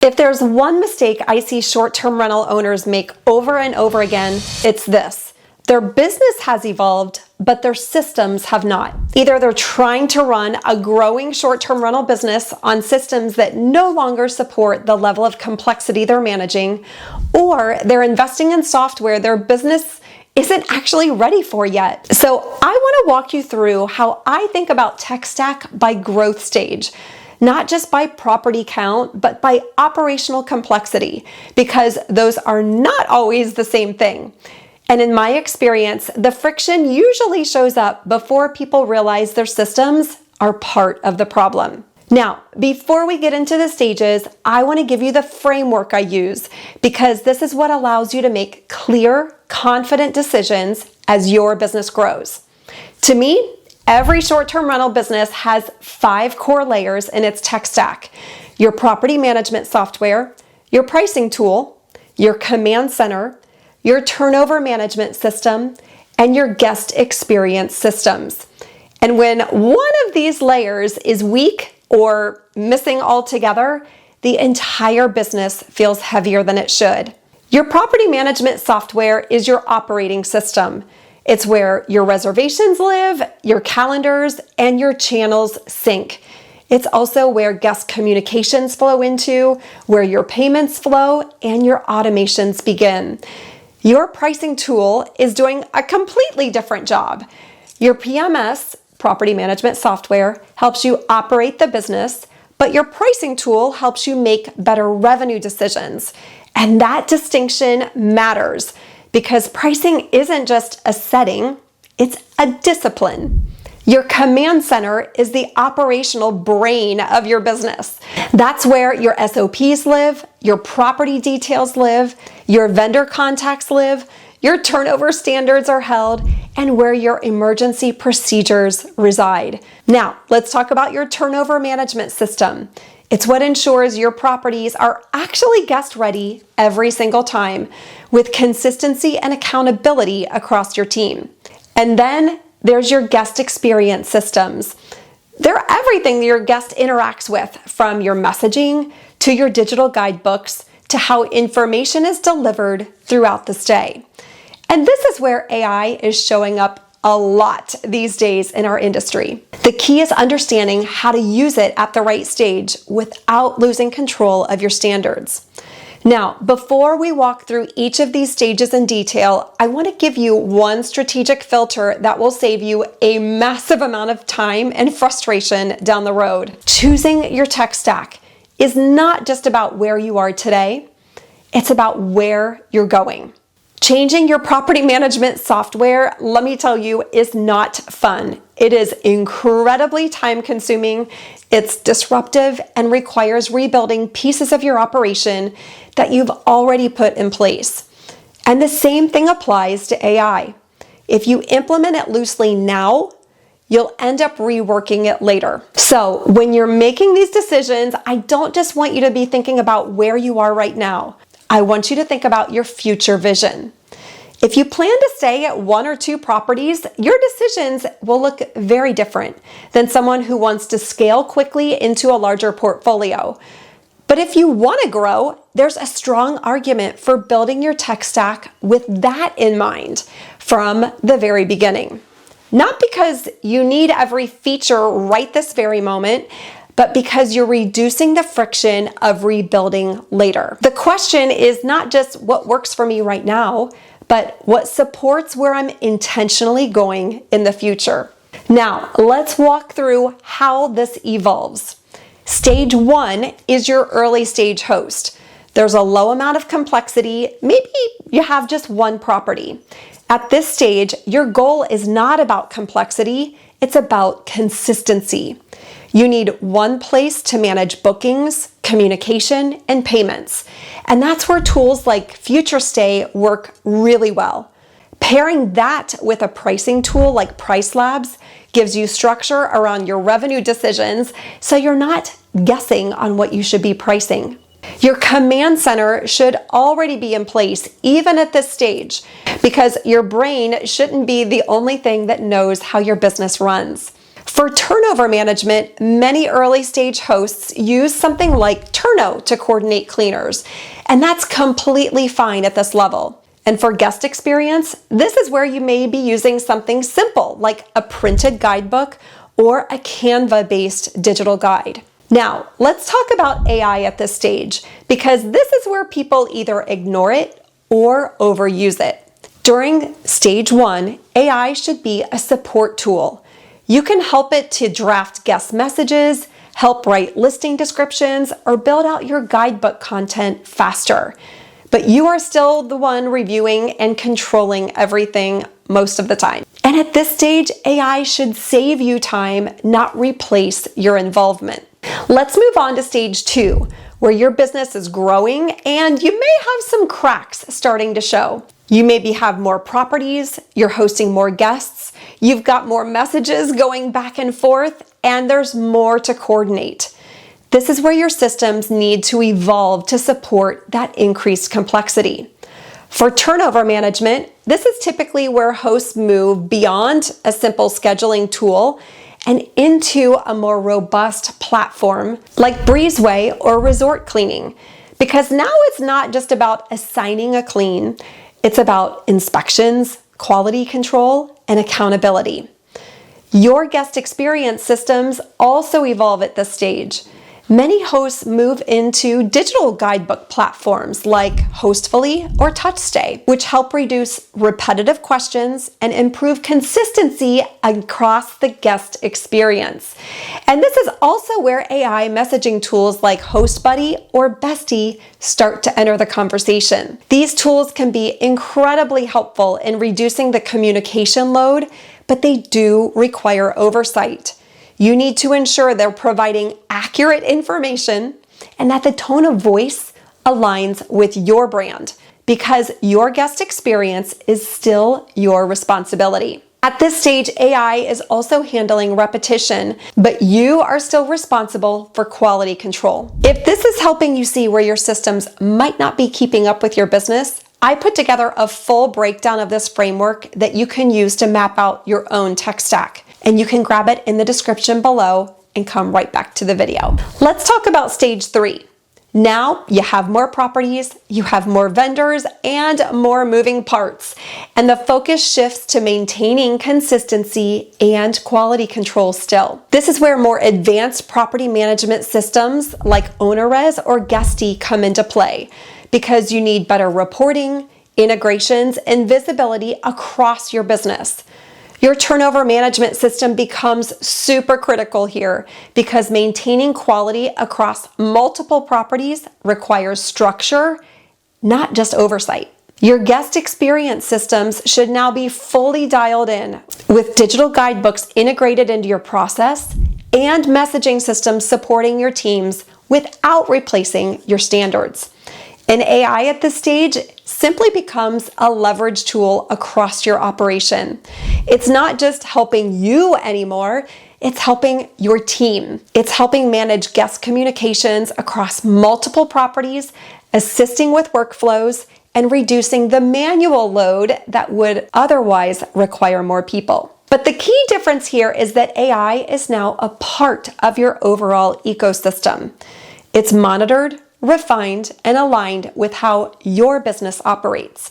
If there's one mistake I see short-term rental owners make over and over again, it's this. Their business has evolved, but their systems have not. Either they're trying to run a growing short-term rental business on systems that no longer support the level of complexity they're managing, or they're investing in software their business isn't actually ready for yet. So I want to walk you through how I think about tech stack by growth stage. Not just by property count, but by operational complexity, because those are not always the same thing. And in my experience, the friction usually shows up before people realize their systems are part of the problem. Now, before we get into the stages, I want to give you the framework I use, because this is what allows you to make clear, confident decisions as your business grows. To me, every short-term rental business has 5 core layers in its tech stack: your property management software, your pricing tool, your command center, your turnover management system, and your guest experience systems. And when one of these layers is weak or missing altogether, the entire business feels heavier than it should. Your property management software is your operating system. It's where your reservations live, your calendars, and your channels sync. It's also where guest communications flow into, where your payments flow, and your automations begin. Your pricing tool is doing a completely different job. Your PMS, property management software, helps you operate the business, but your pricing tool helps you make better revenue decisions. And that distinction matters, because pricing isn't just a setting, it's a discipline. Your command center is the operational brain of your business. That's where your SOPs live, your property details live, your vendor contacts live, your turnover standards are held, and where your emergency procedures reside. Now, let's talk about your turnover management system. It's what ensures your properties are actually guest ready every single time, with consistency and accountability across your team. And then there's your guest experience systems. They're everything that your guest interacts with, from your messaging to your digital guidebooks to how information is delivered throughout the stay. And this is where AI is showing up a lot these days in our industry. The key is understanding how to use it at the right stage without losing control of your standards. Now, before we walk through each of these stages in detail, I want to give you one strategic filter that will save you a massive amount of time and frustration down the road. Choosing your tech stack is not just about where you are today, it's about where you're going. Changing your property management software, let me tell you, is not fun. It is incredibly time-consuming, it's disruptive, and requires rebuilding pieces of your operation that you've already put in place. And the same thing applies to AI. If you implement it loosely now, you'll end up reworking it later. So when you're making these decisions, I don't just want you to be thinking about where you are right now. I want you to think about your future vision. If you plan to stay at 1 or 2 properties, your decisions will look very different than someone who wants to scale quickly into a larger portfolio. But if you want to grow, there's a strong argument for building your tech stack with that in mind from the very beginning. Not because you need every feature right this very moment, but because you're reducing the friction of rebuilding later. The question is not just what works for me right now, but what supports where I'm intentionally going in the future. Now, let's walk through how this evolves. Stage 1 is your early stage host. There's a low amount of complexity. Maybe you have just 1 property. At this stage, your goal is not about complexity, it's about consistency. You need 1 place to manage bookings, communication, and payments. And that's where tools like Future Stay work really well. Pairing that with a pricing tool like Price Labs gives you structure around your revenue decisions, so you're not guessing on what you should be pricing. Your command center should already be in place even at this stage, because your brain shouldn't be the only thing that knows how your business runs. For turnover management, many early stage hosts use something like Turno to coordinate cleaners, and that's completely fine at this level. And for guest experience, this is where you may be using something simple like a printed guidebook or a Canva-based digital guide. Now, let's talk about AI at this stage, because this is where people either ignore it or overuse it. During stage 1, AI should be a support tool. You can help it to draft guest messages, help write listing descriptions, or build out your guidebook content faster. But you are still the one reviewing and controlling everything most of the time. And at this stage, AI should save you time, not replace your involvement. Let's move on to stage 2, where your business is growing and you may have some cracks starting to show. You maybe have more properties, you're hosting more guests, you've got more messages going back and forth, and there's more to coordinate. This is where your systems need to evolve to support that increased complexity. For turnover management, this is typically where hosts move beyond a simple scheduling tool and into a more robust platform like Breezeway or resort cleaning. Because now it's not just about assigning a clean, it's about inspections, quality control, and accountability. Your guest experience systems also evolve at this stage. Many hosts move into digital guidebook platforms like Hostfully or TouchStay, which help reduce repetitive questions and improve consistency across the guest experience. And this is also where AI messaging tools like HostBuddy or Bestie start to enter the conversation. These tools can be incredibly helpful in reducing the communication load, but they do require oversight. You need to ensure they're providing accurate information and that the tone of voice aligns with your brand, because your guest experience is still your responsibility. At this stage, AI is also handling repetition, but you are still responsible for quality control. If this is helping you see where your systems might not be keeping up with your business, I put together a full breakdown of this framework that you can use to map out your own tech stack. And you can grab it in the description below and come right back to the video. Let's talk about stage 3. Now you have more properties, you have more vendors, and more moving parts. And the focus shifts to maintaining consistency and quality control still. This is where more advanced property management systems like OwnerRez or Guesty come into play, because you need better reporting, integrations, and visibility across your business. Your turnover management system becomes super critical here, because maintaining quality across multiple properties requires structure, not just oversight. Your guest experience systems should now be fully dialed in, with digital guidebooks integrated into your process and messaging systems supporting your teams without replacing your standards. And AI at this stage simply becomes a leverage tool across your operation. It's not just helping you anymore, it's helping your team. It's helping manage guest communications across multiple properties, assisting with workflows, and reducing the manual load that would otherwise require more people. But the key difference here is that AI is now a part of your overall ecosystem. It's monitored, refined, and aligned with how your business operates.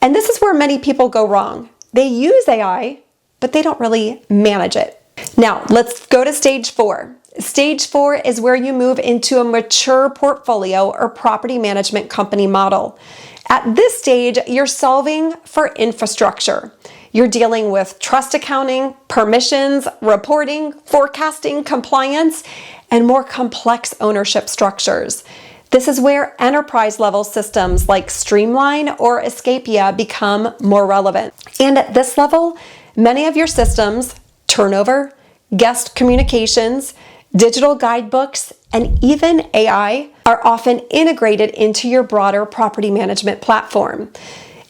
And this is where many people go wrong. They use AI, but they don't really manage it. Now, let's go to stage 4. Stage 4 is where you move into a mature portfolio or property management company model. At this stage, you're solving for infrastructure. You're dealing with trust accounting, permissions, reporting, forecasting, compliance, and more complex ownership structures. This is where enterprise-level systems like Streamline or Escapia become more relevant. And at this level, many of your systems, turnover, guest communications, digital guidebooks, and even AI are often integrated into your broader property management platform.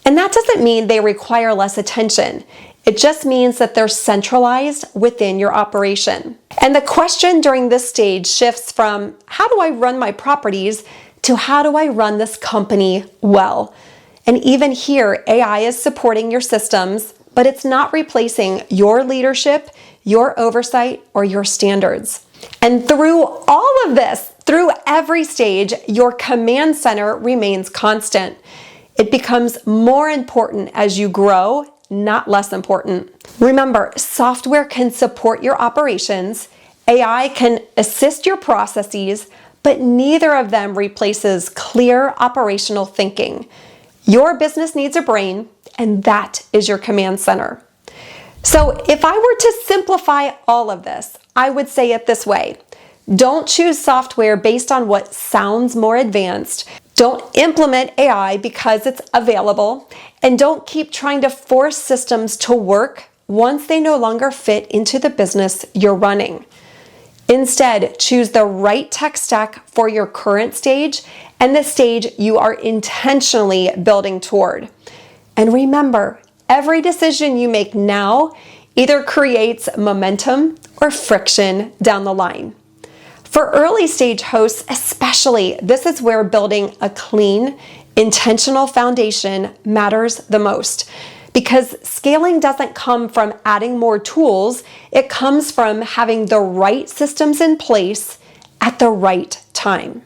And that doesn't mean they require less attention. It just means that they're centralized within your operation. And the question during this stage shifts from how do I run my properties to how do I run this company well? And even here, AI is supporting your systems, but it's not replacing your leadership, your oversight, or your standards. And through all of this, through every stage, your command center remains constant. It becomes more important as you grow, not less important. Remember, software can support your operations, AI can assist your processes, but neither of them replaces clear operational thinking. Your business needs a brain, and that is your command center. So if I were to simplify all of this, I would say it this way. Don't choose software based on what sounds more advanced. Don't implement AI because it's available. And don't keep trying to force systems to work once they no longer fit into the business you're running. Instead, choose the right tech stack for your current stage and the stage you are intentionally building toward. And remember, every decision you make now either creates momentum or friction down the line. For early stage hosts especially, this is where building a clean, intentional foundation matters the most. Because scaling doesn't come from adding more tools, it comes from having the right systems in place at the right time.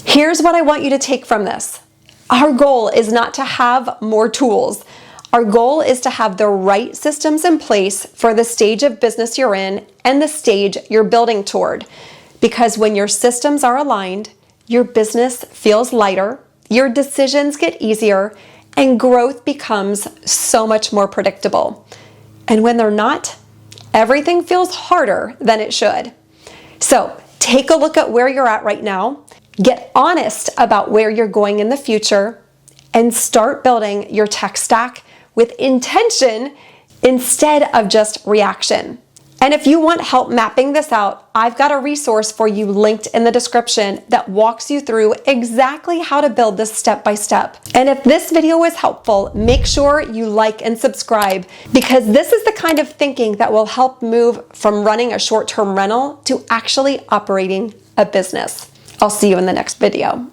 Here's what I want you to take from this. Our goal is not to have more tools. Our goal is to have the right systems in place for the stage of business you're in and the stage you're building toward. Because when your systems are aligned, your business feels lighter, your decisions get easier, and growth becomes so much more predictable. And when they're not, everything feels harder than it should. So take a look at where you're at right now, get honest about where you're going in the future, and start building your tech stack with intention instead of just reaction. And if you want help mapping this out, I've got a resource for you linked in the description that walks you through exactly how to build this step by step. And if this video was helpful, make sure you like and subscribe, because this is the kind of thinking that will help move from running a short-term rental to actually operating a business. I'll see you in the next video.